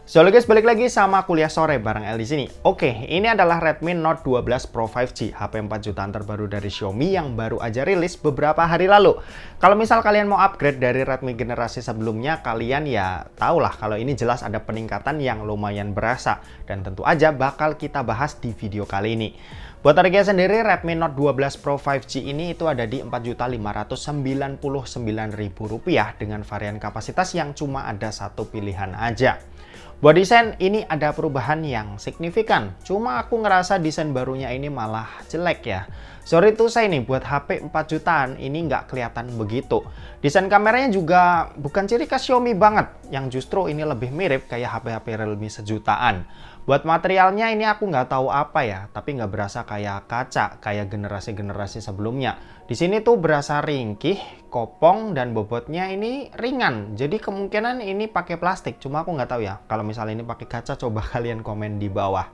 So guys, balik lagi sama kuliah sore bareng El di sini. Oke, ini adalah Redmi Note 12 Pro 5G, HP 4 jutaan terbaru dari Xiaomi yang baru aja rilis beberapa hari lalu. Kalau misal kalian mau upgrade dari Redmi generasi sebelumnya, kalian ya tahulah kalau ini jelas ada peningkatan yang lumayan berasa. Dan tentu aja bakal kita bahas di video kali ini. Buat harganya sendiri, Redmi Note 12 Pro 5G ini itu ada di Rp4.599.000 dengan varian kapasitas yang cuma ada satu pilihan aja. Buat desain ini ada perubahan yang signifikan, cuma aku ngerasa desain barunya ini malah jelek ya. Sorry tuh saya nih, buat HP 4 jutaan ini nggak kelihatan begitu. Desain kameranya juga bukan ciri khas Xiaomi banget, yang justru ini lebih mirip kayak HP-HP Realme sejutaan. Buat materialnya ini aku nggak tahu apa ya, tapi nggak berasa kayak kaca, kayak generasi-generasi sebelumnya. Di sini tuh berasa ringkih, kopong, dan bobotnya ini ringan. Jadi kemungkinan ini pakai plastik, cuma aku nggak tahu ya. Kalau misalnya ini pakai kaca, coba kalian komen di bawah.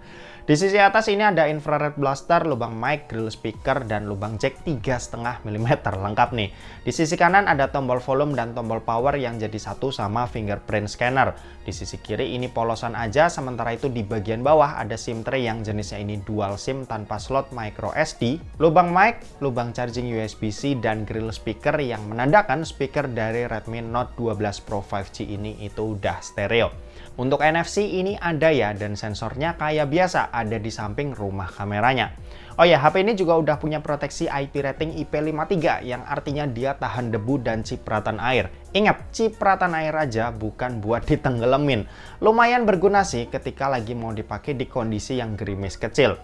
Di sisi atas ini ada infrared blaster, lubang mic, grill speaker, dan lubang jack 3,5 mm lengkap nih. Di sisi kanan ada tombol volume dan tombol power yang jadi satu sama fingerprint scanner. Di sisi kiri ini polosan aja, sementara itu di bagian bawah ada SIM tray yang jenisnya ini dual SIM tanpa slot micro SD, lubang mic, lubang charging USB-C, dan grill speaker yang menandakan speaker dari Redmi Note 12 Pro 5G ini itu udah stereo. Untuk NFC ini ada ya, dan sensornya kayak biasa ada di samping rumah kameranya. Oh ya, HP ini juga udah punya proteksi IP rating IP53 yang artinya dia tahan debu dan cipratan air. Ingat, cipratan air aja bukan buat ditenggelamin. Lumayan berguna sih ketika lagi mau dipakai di kondisi yang gerimis kecil.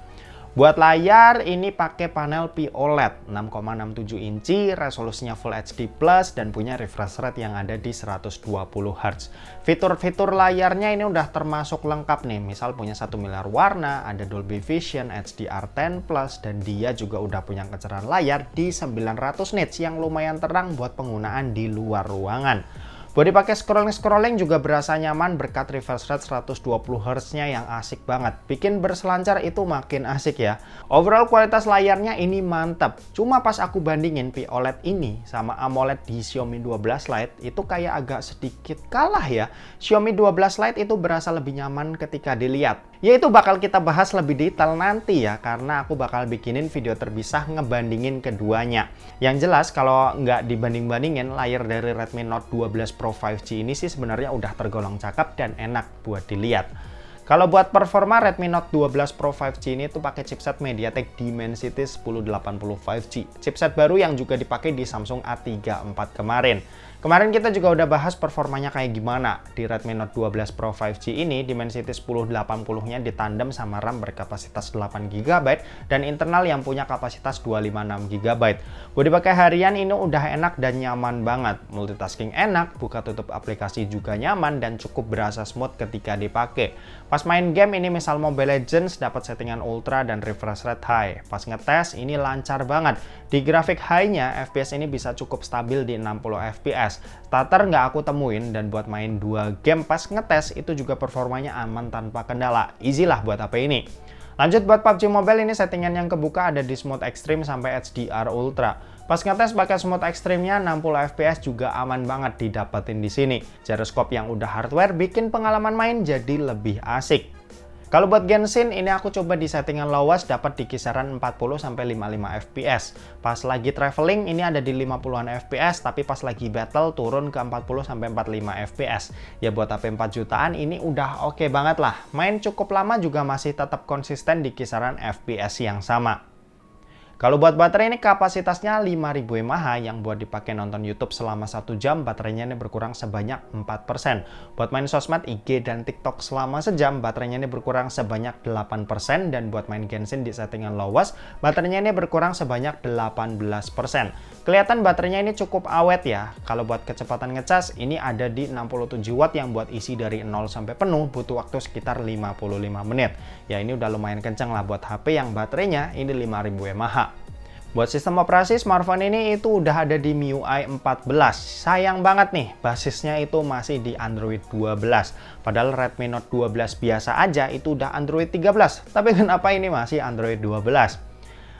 Buat layar ini pakai panel POLED 6,67 inci, resolusinya Full HD+, dan punya refresh rate yang ada di 120 Hz. Fitur-fitur layarnya ini udah termasuk lengkap nih, misal punya 1 miliar warna, ada Dolby Vision, HDR10+, dan dia juga udah punya kecerahan layar di 900 nits yang lumayan terang buat penggunaan di luar ruangan. Buat dipakai scrolling juga berasa nyaman berkat refresh rate 120 Hz-nya yang asik banget. Bikin berselancar itu makin asik ya. Overall kualitas layarnya ini mantap. Cuma pas aku bandingin POLED ini sama AMOLED di Xiaomi 12 Lite itu kayak agak sedikit kalah ya. Xiaomi 12 Lite itu berasa lebih nyaman ketika dilihat. Ya itu bakal kita bahas lebih detail nanti ya, karena aku bakal bikinin video terpisah ngebandingin keduanya. Yang jelas kalau nggak dibanding-bandingin, layar dari Redmi Note 12 Pro 5G ini sih sebenarnya udah tergolong cakep dan enak buat dilihat. Kalau buat performa, Redmi Note 12 Pro 5G ini tuh pakai chipset MediaTek Dimensity 1080 5G. Chipset baru yang juga dipakai di Samsung A34 kemarin. Kemarin kita juga udah bahas performanya kayak gimana. Di Redmi Note 12 Pro 5G ini, Dimensity 1080-nya ditandem sama RAM berkapasitas 8GB dan internal yang punya kapasitas 256GB. Buat dipakai harian ini udah enak dan nyaman banget. Multitasking enak, buka tutup aplikasi juga nyaman, dan cukup berasa smooth ketika dipakai. Pas main game ini misal Mobile Legends dapat settingan ultra dan refresh rate high. Pas ngetes ini lancar banget. Di grafik high-nya, FPS ini bisa cukup stabil di 60 FPS. Stutter nggak aku temuin, dan buat main 2 game pas ngetes itu juga performanya aman tanpa kendala. Easy lah buat HP ini. Lanjut buat PUBG Mobile ini settingan yang kebuka ada di Smooth Extreme sampai HDR Ultra. Pas ngetes pakai Smooth Extreme-nya 60 FPS juga aman banget didapetin di sini. Gyroscope yang udah hardware bikin pengalaman main jadi lebih asik. Kalau buat Genshin ini aku coba di settingan lawas dapat di kisaran 40-55 FPS. Pas lagi traveling ini ada di 50-an FPS, tapi pas lagi battle turun ke 40-45 FPS. Ya buat HP 4 jutaan ini udah oke banget lah. Main cukup lama juga masih tetap konsisten di kisaran FPS yang sama. Kalau buat baterai ini kapasitasnya 5000 mAh yang buat dipakai nonton YouTube selama 1 jam, baterainya ini berkurang sebanyak 4%. Buat main sosmed, IG, dan TikTok selama sejam, baterainya ini berkurang sebanyak 8%. Dan buat main Genshin di settingan lawas, baterainya ini berkurang sebanyak 18%. Kelihatan baterainya ini cukup awet ya. Kalau buat kecepatan ngecas, ini ada di 67 Watt yang buat isi dari 0 sampai penuh butuh waktu sekitar 55 menit. Ya ini udah lumayan kencang lah buat HP yang baterainya ini 5000 mAh. Buat sistem operasi smartphone ini itu udah ada di MIUI 14. Sayang banget nih, basisnya itu masih di Android 12. Padahal Redmi Note 12 biasa aja itu udah Android 13. Tapi kenapa ini masih Android 12?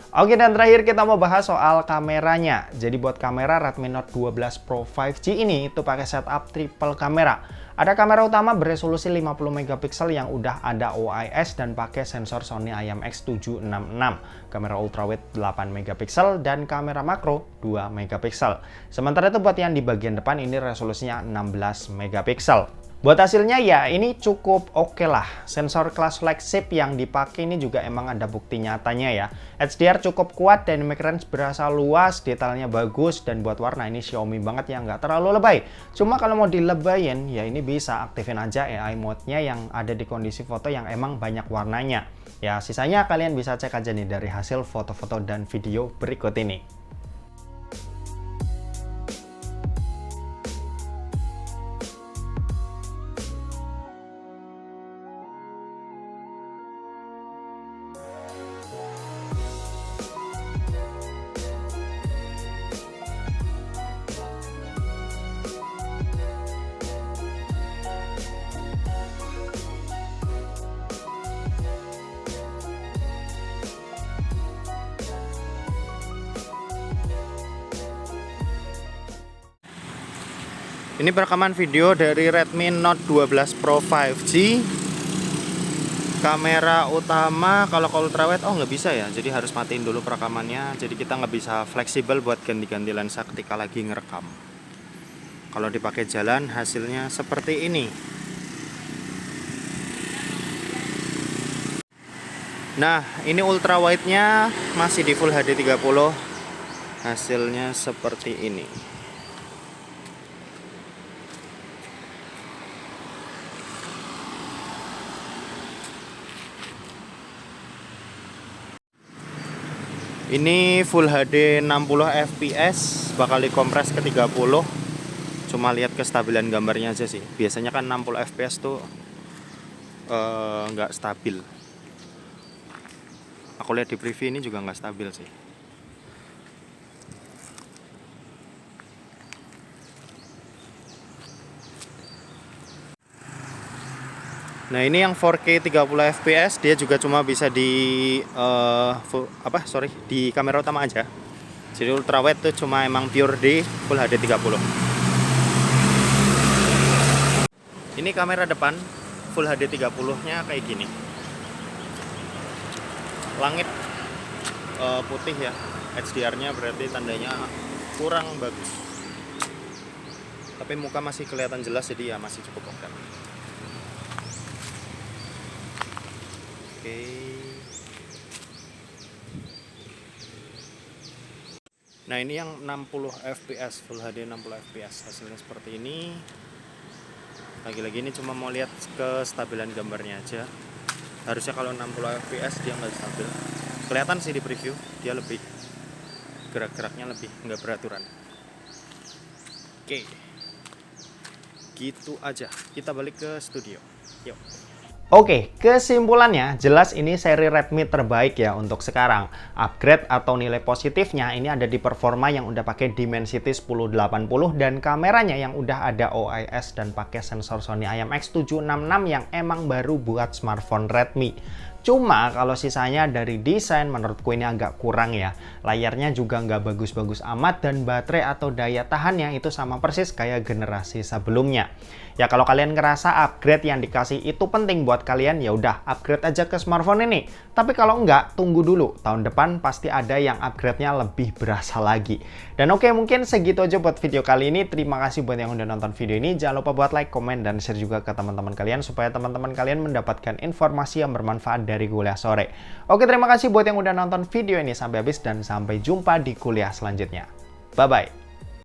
Oke, dan terakhir kita mau bahas soal kameranya. Jadi buat kamera Redmi Note 12 Pro 5G ini itu pakai setup triple kamera. Ada kamera utama beresolusi 50 megapiksel yang udah ada OIS dan pakai sensor Sony IMX766, kamera ultrawide 8 megapiksel dan kamera makro 2 megapiksel. Sementara itu buat yang di bagian depan ini resolusinya 16 megapiksel. Buat hasilnya ya ini cukup oke lah. Sensor kelas flagship yang dipakai ini juga emang ada bukti nyatanya ya. HDR cukup kuat, dynamic range berasa luas, detailnya bagus, dan buat warna ini Xiaomi banget ya, nggak terlalu lebay. Cuma kalau mau dilebayin ya ini bisa aktifin aja AI mode-nya yang ada di kondisi foto yang emang banyak warnanya. Ya sisanya kalian bisa cek aja nih dari hasil foto-foto dan video berikut ini. Ini perekaman video dari Redmi Note 12 Pro 5G. Kamera utama kalau ke ultrawide nggak bisa ya, jadi harus matiin dulu perekamannya. Jadi kita nggak bisa fleksibel buat ganti-ganti lensa ketika lagi ngerekam. Kalau dipakai jalan hasilnya seperti ini. Nah ini ultrawide-nya masih di Full HD 30. Hasilnya seperti ini. Ini Full HD 60 fps, bakal dikompres ke 30. Cuma lihat kestabilan gambarnya aja sih. Biasanya kan 60 fps tuh nggak stabil. Aku lihat di preview ini juga nggak stabil sih. Nah ini yang 4K 30 fps, dia juga cuma bisa di di kamera utama aja. Jadi ultrawide tuh cuma emang pure di Full HD 30. Ini kamera depan Full HD 30-nya kayak gini. Langit putih ya, HDR-nya berarti tandanya kurang bagus. Tapi muka masih kelihatan jelas, jadi ya masih cukup oke. Nah ini yang 60 fps, Full HD 60 fps, hasilnya seperti ini. Lagi-lagi ini cuma mau lihat kestabilan gambarnya aja. Harusnya kalau 60 fps dia nggak stabil. Kelihatan sih di preview, dia lebih gerak-geraknya lebih nggak beraturan. Oke, gitu aja. Kita balik ke studio. Yuk. Oke, kesimpulannya jelas ini seri Redmi terbaik ya untuk sekarang. Upgrade atau nilai positifnya ini ada di performa yang udah pakai Dimensity 1080 dan kameranya yang udah ada OIS dan pakai sensor Sony IMX766 yang emang baru buat smartphone Redmi. Cuma kalau sisanya dari desain menurutku ini agak kurang ya. Layarnya juga nggak bagus-bagus amat dan baterai atau daya tahannya itu sama persis kayak generasi sebelumnya. Ya kalau kalian ngerasa upgrade yang dikasih itu penting buat kalian, ya udah upgrade aja ke smartphone ini. Tapi kalau enggak, tunggu dulu. Tahun depan pasti ada yang upgrade-nya lebih berasa lagi. Dan oke, mungkin segitu aja buat video kali ini. Terima kasih buat yang udah nonton video ini. Jangan lupa buat like, komen, dan share juga ke teman-teman kalian supaya teman-teman kalian mendapatkan informasi yang bermanfaat dari kuliah sore. Oke, terima kasih buat yang udah nonton video ini sampai habis dan sampai jumpa di kuliah selanjutnya. Bye-bye.